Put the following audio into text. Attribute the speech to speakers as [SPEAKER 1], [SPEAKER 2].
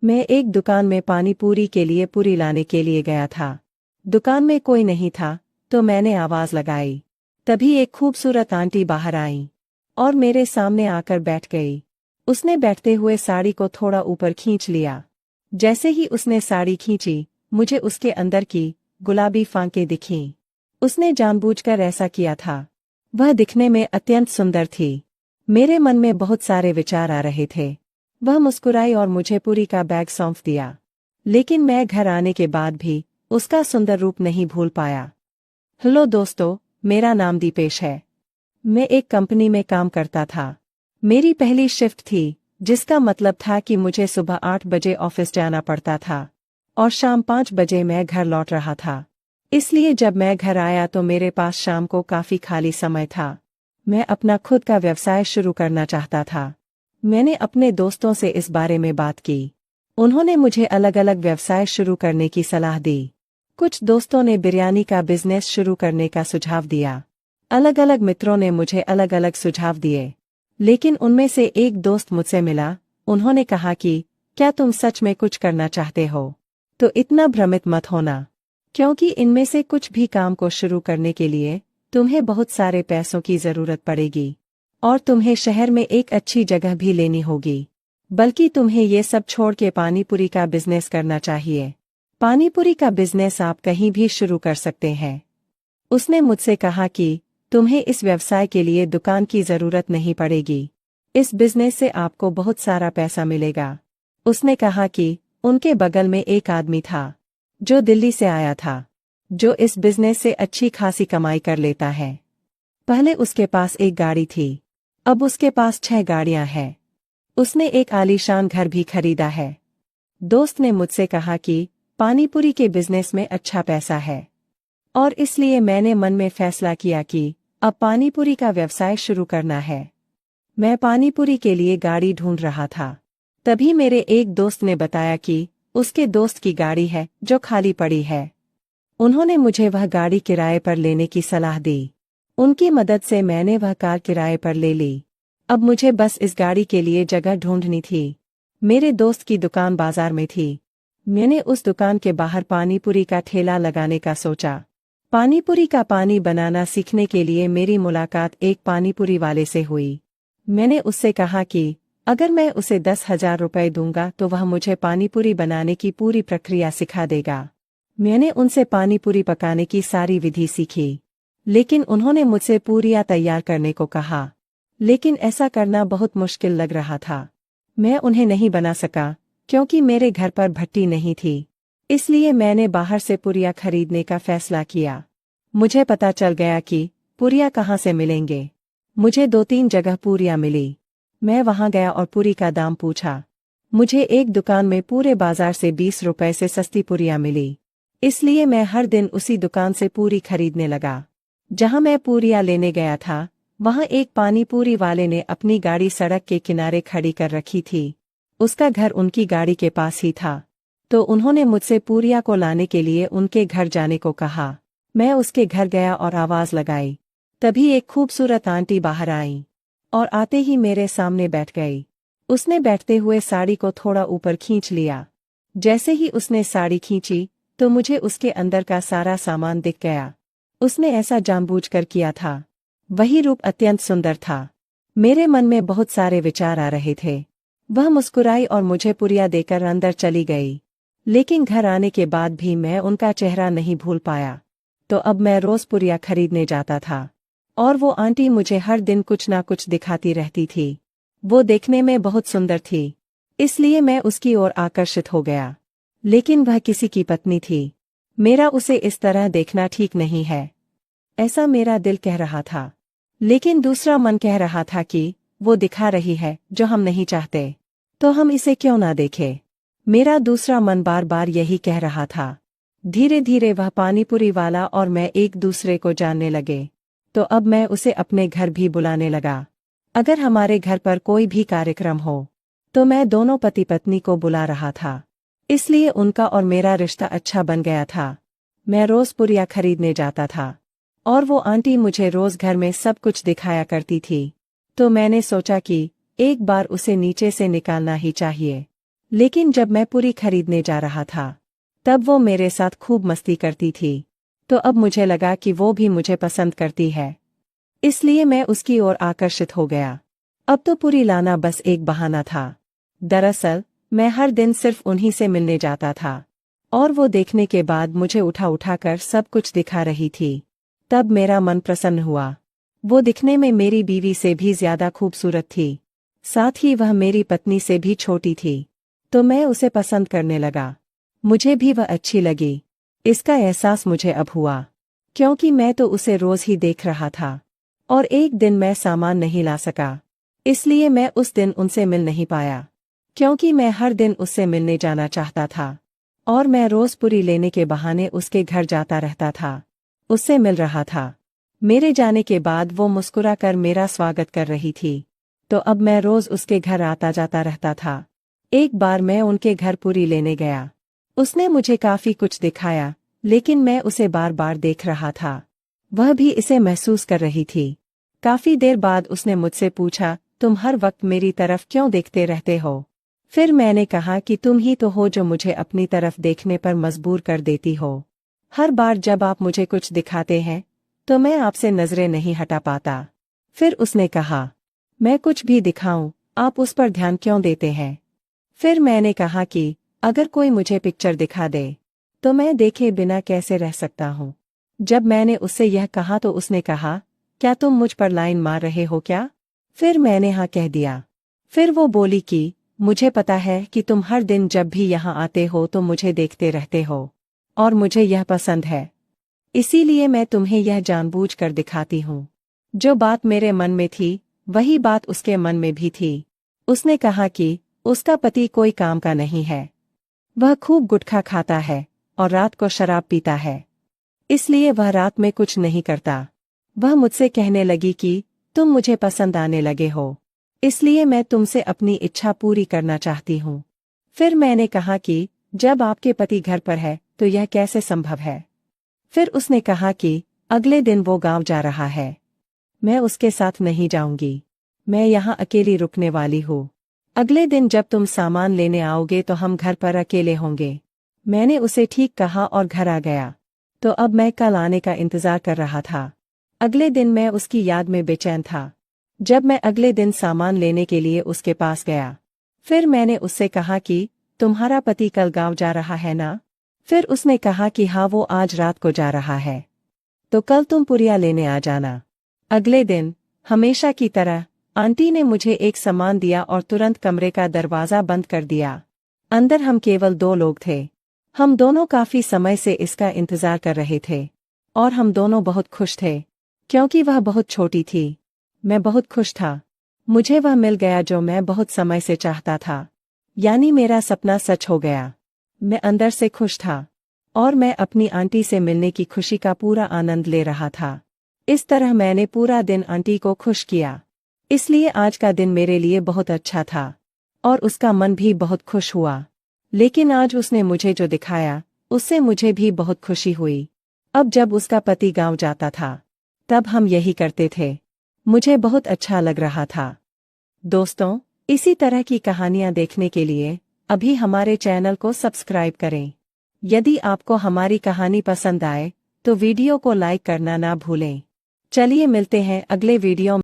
[SPEAKER 1] मैं एक दुकान में पानी पूरी के लिए पूरी लाने के लिए गया था। दुकान में कोई नहीं था तो मैंने आवाज लगाई। तभी एक खूबसूरत आंटी बाहर आई और मेरे सामने आकर बैठ गई। उसने बैठते हुए साड़ी को थोड़ा ऊपर खींच लिया। जैसे ही उसने साड़ी खींची, मुझे उसके अंदर की गुलाबी फांकें दिखीं। उसने जानबूझकर ऐसा किया था। वह दिखने में अत्यंत सुंदर थी। मेरे मन में बहुत सारे विचार आ रहे थे। वह मुस्कुराई और मुझे पूरी का बैग सौंप दिया। लेकिन मैं घर आने के बाद भी उसका सुंदर रूप नहीं भूल पाया। हेलो दोस्तों, मेरा नाम दीपेश है। मैं एक कंपनी में काम करता था। मेरी पहली शिफ्ट थी, जिसका मतलब था कि मुझे सुबह 8 बजे ऑफिस जाना पड़ता था और शाम 5 बजे मैं घर लौट रहा था। इसलिए जब मैं घर आया तो मेरे पास शाम को काफी खाली समय था। मैं अपना खुद का व्यवसाय शुरू करना चाहता था। मैंने अपने दोस्तों से इस बारे में बात की। उन्होंने मुझे अलग अलग व्यवसाय शुरू करने की सलाह दी। कुछ दोस्तों ने बिरयानी का बिजनेस शुरू करने का सुझाव दिया। अलग अलग मित्रों ने मुझे अलग अलग सुझाव दिए। लेकिन उनमें से एक दोस्त मुझसे मिला। उन्होंने कहा कि क्या तुम सच में कुछ करना चाहते हो? तो इतना भ्रमित मत होना, क्योंकि इनमें से कुछ भी काम को शुरू करने के लिए तुम्हें बहुत सारे पैसों की जरूरत पड़ेगी और तुम्हें शहर में एक अच्छी जगह भी लेनी होगी। बल्कि तुम्हें ये सब छोड़ के पानीपुरी का बिजनेस करना चाहिए। पानीपुरी का बिजनेस आप कहीं भी शुरू कर सकते हैं। उसने मुझसे कहा कि तुम्हें इस व्यवसाय के लिए दुकान की जरूरत नहीं पड़ेगी। इस बिजनेस से आपको बहुत सारा पैसा मिलेगा। उसने कहा कि उनके बगल में एक आदमी था जो दिल्ली से आया था, जो इस बिजनेस से अच्छी खासी कमाई कर लेता है। पहले उसके पास एक गाड़ी थी, अब उसके पास 6 गाड़ियां हैं। उसने एक आलीशान घर भी खरीदा है। दोस्त ने मुझसे कहा कि पानीपुरी के बिजनेस में अच्छा पैसा है और इसलिए मैंने मन में फैसला किया कि अब पानीपुरी का व्यवसाय शुरू करना है। मैं पानीपुरी के लिए गाड़ी ढूंढ रहा था। तभी मेरे एक दोस्त ने बताया कि उसके दोस्त की गाड़ी है जो खाली पड़ी है। उन्होंने मुझे वह गाड़ी किराए पर लेने की सलाह दी। उनकी मदद से मैंने वह कार किराए पर ले ली। अब मुझे बस इस गाड़ी के लिए जगह ढूंढनी थी। मेरे दोस्त की दुकान बाजार में थी। मैंने उस दुकान के बाहर पानीपुरी का ठेला लगाने का सोचा। पानीपुरी का पानी बनाना सीखने के लिए मेरी मुलाकात एक पानीपुरी वाले से हुई। मैंने उससे कहा कि अगर मैं उसे 10,000 रुपए दूंगा तो वह मुझे पानीपुरी बनाने की पूरी प्रक्रिया सिखा देगा। मैंने उनसे पानीपुरी पकाने की सारी विधि सीखी। लेकिन उन्होंने मुझसे पूरियां तैयार करने को कहा। लेकिन ऐसा करना बहुत मुश्किल लग रहा था। मैं उन्हें नहीं बना सका क्योंकि मेरे घर पर भट्टी नहीं थी। इसलिए मैंने बाहर से पुरिया खरीदने का फैसला किया। मुझे पता चल गया कि पुरिया कहाँ से मिलेंगे। मुझे 2-3 जगह पुरिया मिली। मैं वहां गया और पूरी का दाम पूछा। मुझे एक दुकान में पूरे बाजार से 20 रुपए से सस्ती पुरिया मिली। इसलिए मैं हर दिन उसी दुकान से पूरी खरीदने लगा। जहां मैं पूरियां लेने गया था, वहां एक पानीपुरी वाले ने अपनी गाड़ी सड़क के किनारे खड़ी कर रखी थी। उसका घर उनकी गाड़ी के पास ही था। तो उन्होंने मुझसे पूरिया को लाने के लिए उनके घर जाने को कहा। मैं उसके घर गया और आवाज लगाई। तभी एक खूबसूरत आंटी बाहर आई और आते ही मेरे सामने बैठ गई। उसने बैठते हुए साड़ी को थोड़ा ऊपर खींच लिया। जैसे ही उसने साड़ी खींची तो मुझे उसके अंदर का सारा सामान दिख गया। उसने ऐसा जानबूझकर किया था। वही रूप अत्यंत सुंदर था। मेरे मन में बहुत सारे विचार आ रहे थे। वह मुस्कुराई और मुझे पुरिया देकर अंदर चली गई। लेकिन घर आने के बाद भी मैं उनका चेहरा नहीं भूल पाया। तो अब मैं रोज पुरिया खरीदने जाता था और वो आंटी मुझे हर दिन कुछ ना कुछ दिखाती रहती थी। वो देखने में बहुत सुंदर थी, इसलिए मैं उसकी ओर आकर्षित हो गया। लेकिन वह किसी की पत्नी थी। मेरा उसे इस तरह देखना ठीक नहीं है, ऐसा मेरा दिल कह रहा था। लेकिन दूसरा मन कह रहा था कि वो दिखा रही है जो हम नहीं चाहते, तो हम इसे क्यों ना देखें। मेरा दूसरा मन बार बार यही कह रहा था। धीरे धीरे वह पानीपुरी वाला और मैं एक दूसरे को जानने लगे। तो अब मैं उसे अपने घर भी बुलाने लगा। अगर हमारे घर पर कोई भी कार्यक्रम हो तो मैं दोनों पति पत्नी को बुला रहा था। इसलिए उनका और मेरा रिश्ता अच्छा बन गया था। मैं रोज पुरिया खरीदने जाता था और वो आंटी मुझे रोज घर में सब कुछ दिखाया करती थी। तो मैंने सोचा कि एक बार उसे नीचे से निकालना ही चाहिए। लेकिन जब मैं पूरी खरीदने जा रहा था तब वो मेरे साथ खूब मस्ती करती थी। तो अब मुझे लगा कि वो भी मुझे पसंद करती है, इसलिए मैं उसकी ओर आकर्षित हो गया। अब तो पूरी लाना बस एक बहाना था। दरअसल मैं हर दिन सिर्फ उन्हीं से मिलने जाता था और वो देखने के बाद मुझे उठा उठा कर सब कुछ दिखा रही थी। तब मेरा मन प्रसन्न हुआ। वो दिखने में मेरी बीवी से भी ज्यादा खूबसूरत थी, साथ ही वह मेरी पत्नी से भी छोटी थी। तो मैं उसे पसंद करने लगा। मुझे भी वह अच्छी लगी। इसका एहसास मुझे अब हुआ, क्योंकि मैं तो उसे रोज ही देख रहा था और एक दिन मैं सामान नहीं ला सका, इसलिए मैं उस दिन उनसे मिल नहीं पाया। क्योंकि मैं हर दिन उससे मिलने जाना चाहता था और मैं रोज पूरी लेने के बहाने उसके घर जाता रहता था, उससे मिल रहा था। मेरे जाने के बाद वो मुस्कुरा कर मेरा स्वागत कर रही थी, तो अब मैं रोज उसके घर आता जाता रहता था। एक बार मैं उनके घर पूरी लेने गया। उसने मुझे काफी कुछ दिखाया, लेकिन मैं उसे बार बार देख रहा था। वह भी इसे महसूस कर रही थी। काफी देर बाद उसने मुझसे पूछा, तुम हर वक्त मेरी तरफ क्यों देखते रहते हो? फिर मैंने कहा कि तुम ही तो हो जो मुझे अपनी तरफ देखने पर मजबूर कर देती हो। हर बार जब आप मुझे कुछ दिखाते हैं तो मैं आपसे नजरें नहीं हटा पाता। फिर उसने कहा, मैं कुछ भी दिखाऊं, आप उस पर ध्यान क्यों देते हैं? फिर मैंने कहा कि अगर कोई मुझे पिक्चर दिखा दे तो मैं देखे बिना कैसे रह सकता हूँ। जब मैंने उससे यह कहा तो उसने कहा, क्या तुम मुझ पर लाइन मार रहे हो क्या? फिर मैंने हाँ कह दिया। फिर वो बोली कि मुझे पता है कि तुम हर दिन जब भी यहाँ आते हो तो मुझे देखते रहते हो और मुझे यह पसंद है, इसीलिए मैं तुम्हें यह जानबूझ कर दिखाती हूँ। जो बात मेरे मन में थी वही बात उसके मन में भी थी। उसने कहा कि उसका पति कोई काम का नहीं है, वह खूब गुटखा खाता है और रात को शराब पीता है, इसलिए वह रात में कुछ नहीं करता। वह मुझसे कहने लगी कि तुम मुझे पसंद आने लगे हो, इसलिए मैं तुमसे अपनी इच्छा पूरी करना चाहती हूँ। फिर मैंने कहा कि जब आपके पति घर पर है तो यह कैसे संभव है? फिर उसने कहा कि अगले दिन वो गांव जा रहा है, मैं उसके साथ नहीं जाऊंगी, मैं यहाँ अकेली रुकने वाली हूँ। अगले दिन जब तुम सामान लेने आओगे तो हम घर पर अकेले होंगे। मैंने उसे ठीक कहा और घर आ गया। तो अब मैं कल आने का इंतजार कर रहा था। अगले दिन मैं उसकी याद में बेचैन था। जब मैं अगले दिन सामान लेने के लिए उसके पास गया, फिर मैंने उससे कहा कि तुम्हारा पति कल गांव जा रहा है ना? फिर उसने कहा कि हाँ, वो आज रात को जा रहा है, तो कल तुम पुरिया लेने आ जाना। अगले दिन हमेशा की तरह आंटी ने मुझे एक सामान दिया और तुरंत कमरे का दरवाजा बंद कर दिया। अंदर हम केवल 2 लोग थे। हम दोनों काफी समय से इसका इंतजार कर रहे थे और हम दोनों बहुत खुश थे, क्योंकि वह बहुत छोटी थी। मैं बहुत खुश था। मुझे वह मिल गया जो मैं बहुत समय से चाहता था, यानी मेरा सपना सच हो गया। मैं अंदर से खुश था और मैं अपनी आंटी से मिलने की खुशी का पूरा आनंद ले रहा था। इस तरह मैंने पूरा दिन आंटी को खुश किया, इसलिए आज का दिन मेरे लिए बहुत अच्छा था और उसका मन भी बहुत खुश हुआ। लेकिन आज उसने मुझे जो दिखाया उससे मुझे भी बहुत खुशी हुई। अब जब उसका पति गांव जाता था तब हम यही करते थे। मुझे बहुत अच्छा लग रहा था। दोस्तों, इसी तरह की कहानियां देखने के लिए अभी हमारे चैनल को सब्सक्राइब करें। यदि आपको हमारी कहानी पसंद आए तो वीडियो को लाइक करना ना भूलें। चलिए मिलते हैं अगले वीडियो में।